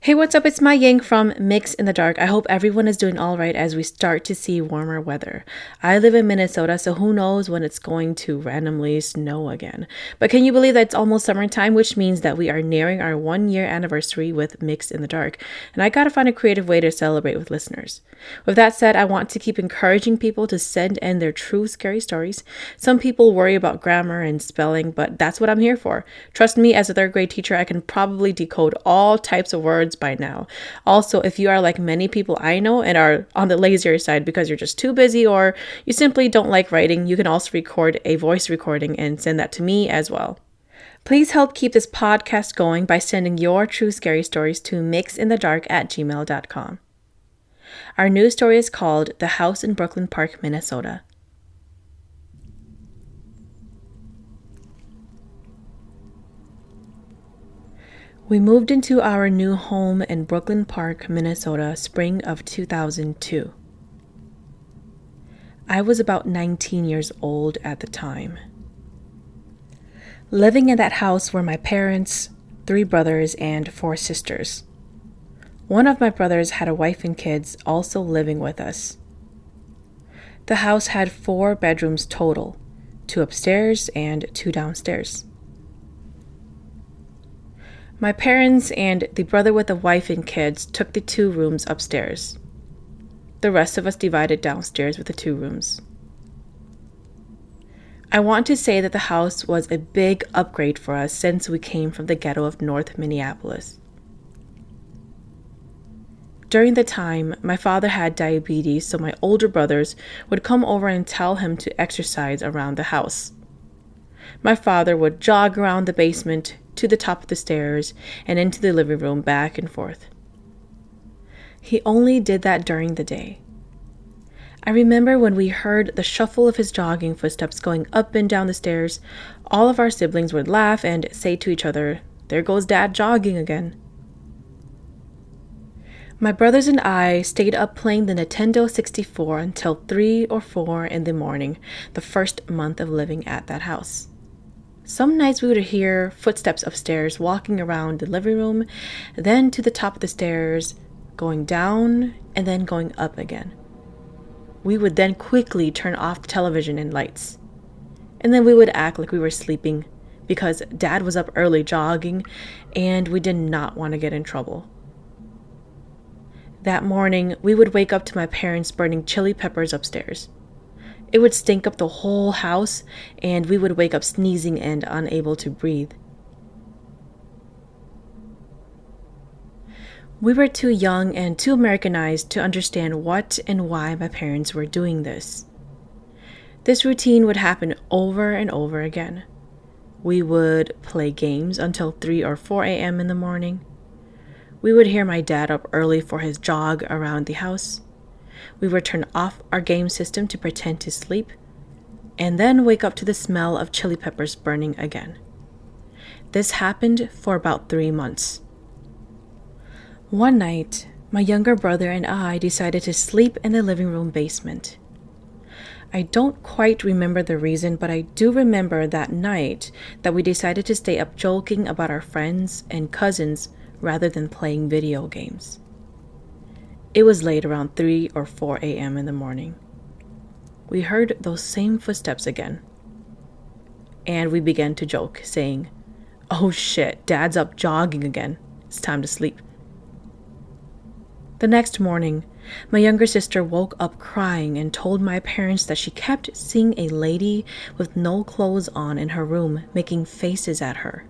Hey, what's up? It's my Yang from Mix in the Dark. I hope everyone is doing all right as we start to see warmer weather. I live in Minnesota, so who knows when it's going to randomly snow again. But can you believe that it's almost summertime, which means that we are nearing our 1 year anniversary with Mix in the Dark. And I gotta find a creative way to celebrate with listeners. With that said, I want to keep encouraging people to send in their true scary stories. Some people worry about grammar and spelling, but that's what I'm here for. Trust me, as a third grade teacher, I can probably decode all types of words by now. Also, if you are like many people I know and are on the lazier side because you're just too busy or you simply don't like writing, you can also record a voice recording and send that to me as well. Please help keep this podcast going by sending your true scary stories to mixinthedark@gmail.com. Our news story is called The House in Brooklyn Park, Minnesota. We moved into our new home in Brooklyn Park, Minnesota, spring of 2002. I was about 19 years old at the time. Living in that house were my parents, 3 brothers, and 4 sisters. One of my brothers had a wife and kids also living with us. The house had 4 bedrooms total, 2 upstairs and 2 downstairs. My parents and the brother with the wife and kids took the 2 rooms upstairs. The rest of us divided downstairs with the 2 rooms. I want to say that the house was a big upgrade for us since we came from the ghetto of North Minneapolis. During the time, my father had diabetes, so my older brothers would come over and tell him to exercise around the house. My father would jog around the basement to the top of the stairs and into the living room back and forth. He only did that during the day. I remember when we heard the shuffle of his jogging footsteps going up and down the stairs, all of our siblings would laugh and say to each other, "There goes Dad jogging again." My brothers and I stayed up playing the Nintendo 64 until 3 or 4 in the morning, the first month of living at that house. Some nights we would hear footsteps upstairs walking around the living room, then to the top of the stairs, going down, and then going up again. We would then quickly turn off the television and lights. And then we would act like we were sleeping because Dad was up early jogging and we did not want to get in trouble. That morning, we would wake up to my parents burning chili peppers upstairs. It would stink up the whole house, and we would wake up sneezing and unable to breathe. We were too young and too Americanized to understand what and why my parents were doing this. This routine would happen over and over again. We would play games until 3 or 4 a.m. in the morning. We would hear my dad up early for his jog around the house. We would turn off our game system to pretend to sleep, and then wake up to the smell of chili peppers burning again. This happened for about 3 months. One night, my younger brother and I decided to sleep in the living room basement. I don't quite remember the reason, but I do remember that night that we decided to stay up joking about our friends and cousins rather than playing video games. It was late around 3 or 4 a.m. in the morning. We heard those same footsteps again. And we began to joke, saying, "Oh shit, Dad's up jogging again. It's time to sleep." The next morning, my younger sister woke up crying and told my parents that she kept seeing a lady with no clothes on in her room making faces at her.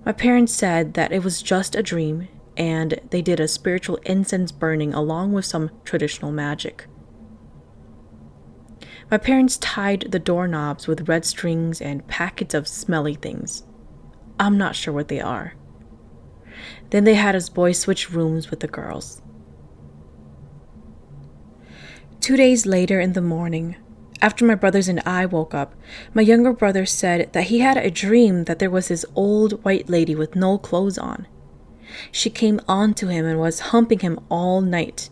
My parents said that it was just a dream and they did a spiritual incense burning along with some traditional magic. My parents tied the doorknobs with red strings and packets of smelly things. I'm not sure what they are. Then they had us boys switch rooms with the girls. 2 days later in the morning, after my brothers and I woke up, my younger brother said that he had a dream that there was this old white lady with no clothes on. She came on to him and was humping him all night.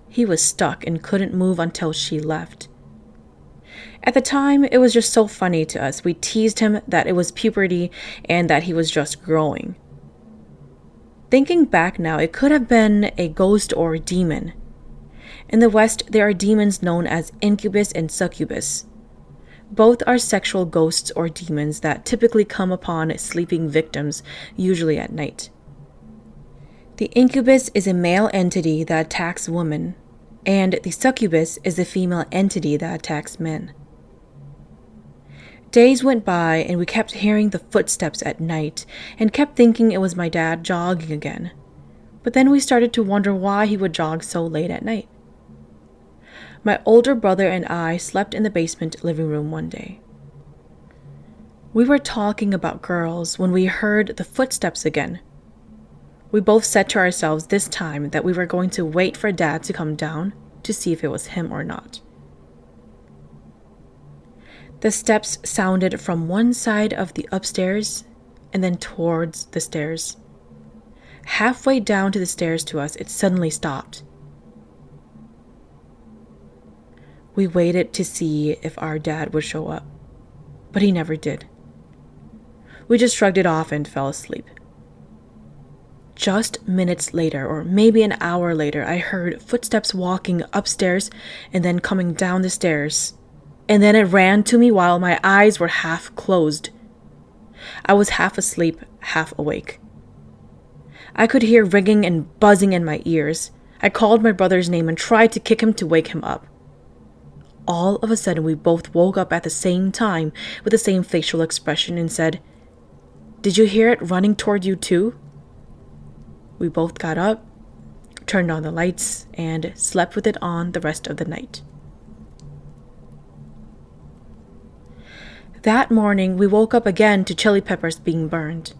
He was stuck and couldn't move until she left. At the time, it was just so funny to us. We teased him that it was puberty and that he was just growing. Thinking back now, it could have been a ghost or a demon. In the West, there are demons known as incubus and succubus. Both are sexual ghosts or demons that typically come upon sleeping victims, usually at night. The incubus is a male entity that attacks women, and the succubus is a female entity that attacks men. Days went by and we kept hearing the footsteps at night and kept thinking it was my dad jogging again. But then we started to wonder why he would jog so late at night. My older brother and I slept in the basement living room one day. We were talking about girls when we heard the footsteps again. We both said to ourselves this time that we were going to wait for Dad to come down to see if it was him or not. The steps sounded from one side of the upstairs and then towards the stairs. Halfway down to the stairs to us, it suddenly stopped. We waited to see if our dad would show up, but he never did. We just shrugged it off and fell asleep. Just minutes later, or maybe an hour later, I heard footsteps walking upstairs and then coming down the stairs. And then it ran to me while my eyes were half closed. I was half asleep, half awake. I could hear ringing and buzzing in my ears. I called my brother's name and tried to kick him to wake him up. All of a sudden, we both woke up at the same time with the same facial expression and said, "Did you hear it running toward you too?" We both got up, turned on the lights, and slept with it on the rest of the night. That morning, we woke up again to chili peppers being burned.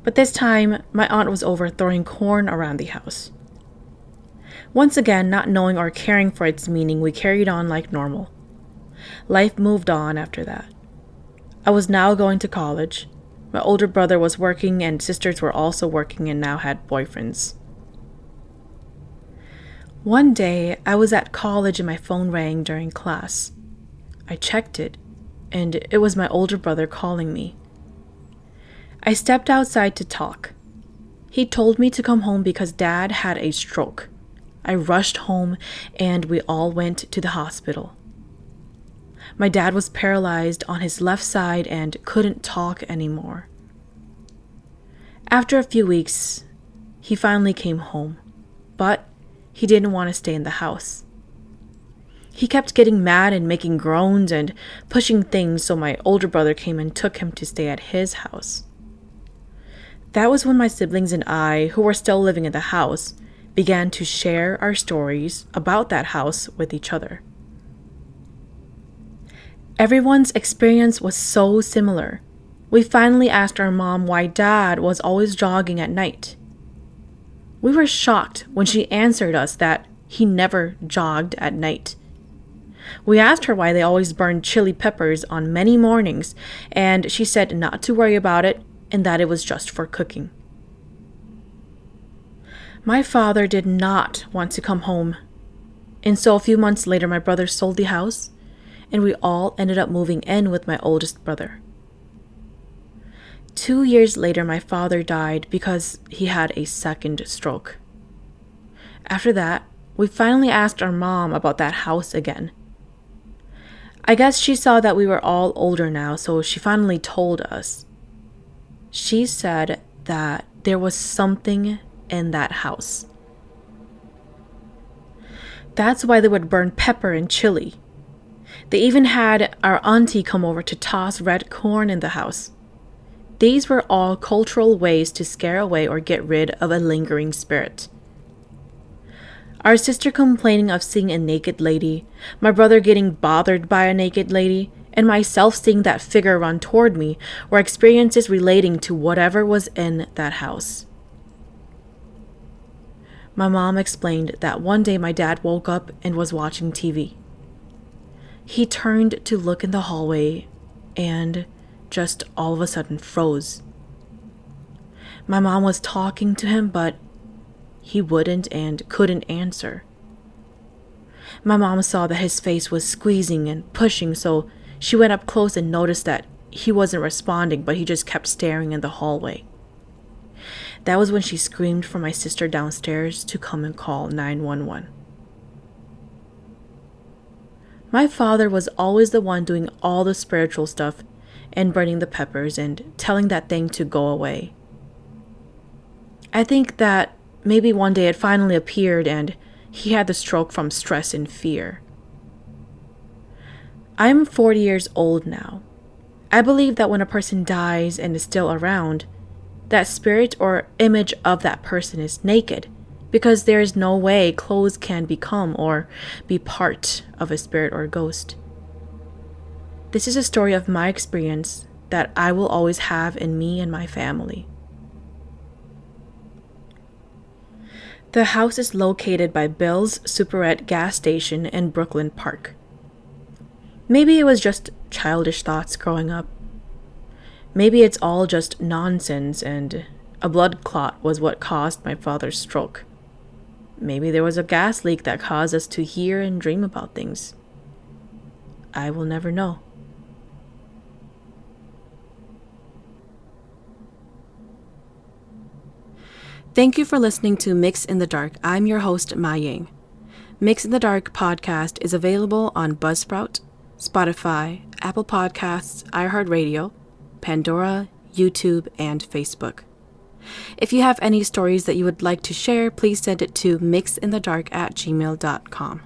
But this time, my aunt was over throwing corn around the house. Once again, not knowing or caring for its meaning, we carried on like normal. Life moved on after that. I was now going to college. My older brother was working and sisters were also working and now had boyfriends. One day, I was at college and my phone rang during class. I checked it, and it was my older brother calling me. I stepped outside to talk. He told me to come home because Dad had a stroke. I rushed home and we all went to the hospital. My dad was paralyzed on his left side and couldn't talk anymore. After a few weeks, he finally came home, but he didn't want to stay in the house. He kept getting mad and making groans and pushing things, so my older brother came and took him to stay at his house. That was when my siblings and I, who were still living in the house, began to share our stories about that house with each other. Everyone's experience was so similar. We finally asked our mom why Dad was always jogging at night. We were shocked when she answered us that he never jogged at night. We asked her why they always burned chili peppers on many mornings, and she said not to worry about it and that it was just for cooking. My father did not want to come home, and so a few months later my brother sold the house, and we all ended up moving in with my oldest brother. 2 years later, my father died because he had a second stroke. After that, we finally asked our mom about that house again. I guess she saw that we were all older now, so she finally told us. She said that there was something in that house. That's why they would burn pepper and chili. They even had our auntie come over to toss red corn in the house. These were all cultural ways to scare away or get rid of a lingering spirit. Our sister complaining of seeing a naked lady, my brother getting bothered by a naked lady, and myself seeing that figure run toward me were experiences relating to whatever was in that house. My mom explained that one day my dad woke up and was watching TV. He turned to look in the hallway and just all of a sudden froze. My mom was talking to him, but he wouldn't and couldn't answer. My mom saw that his face was squeezing and pushing, so she went up close and noticed that he wasn't responding, but he just kept staring in the hallway. That was when she screamed for my sister downstairs to come and call 911. My father was always the one doing all the spiritual stuff and burning the peppers and telling that thing to go away. I think that maybe one day it finally appeared and he had the stroke from stress and fear. I'm 40 years old now. I believe that when a person dies and is still around, that spirit or image of that person is naked, because there is no way clothes can become or be part of a spirit or ghost. This is a story of my experience that I will always have in me and my family. The house is located by Bill's Superette gas station in Brooklyn Park. Maybe it was just childish thoughts growing up. Maybe it's all just nonsense and a blood clot was what caused my father's stroke. Maybe there was a gas leak that caused us to hear and dream about things. I will never know. Thank you for listening to Mix in the Dark. I'm your host, Ma Ying. Mix in the Dark podcast is available on Buzzsprout, Spotify, Apple Podcasts, iHeartRadio, Pandora, YouTube, and Facebook. If you have any stories that you would like to share, please send it to mixinthedark@gmail.com.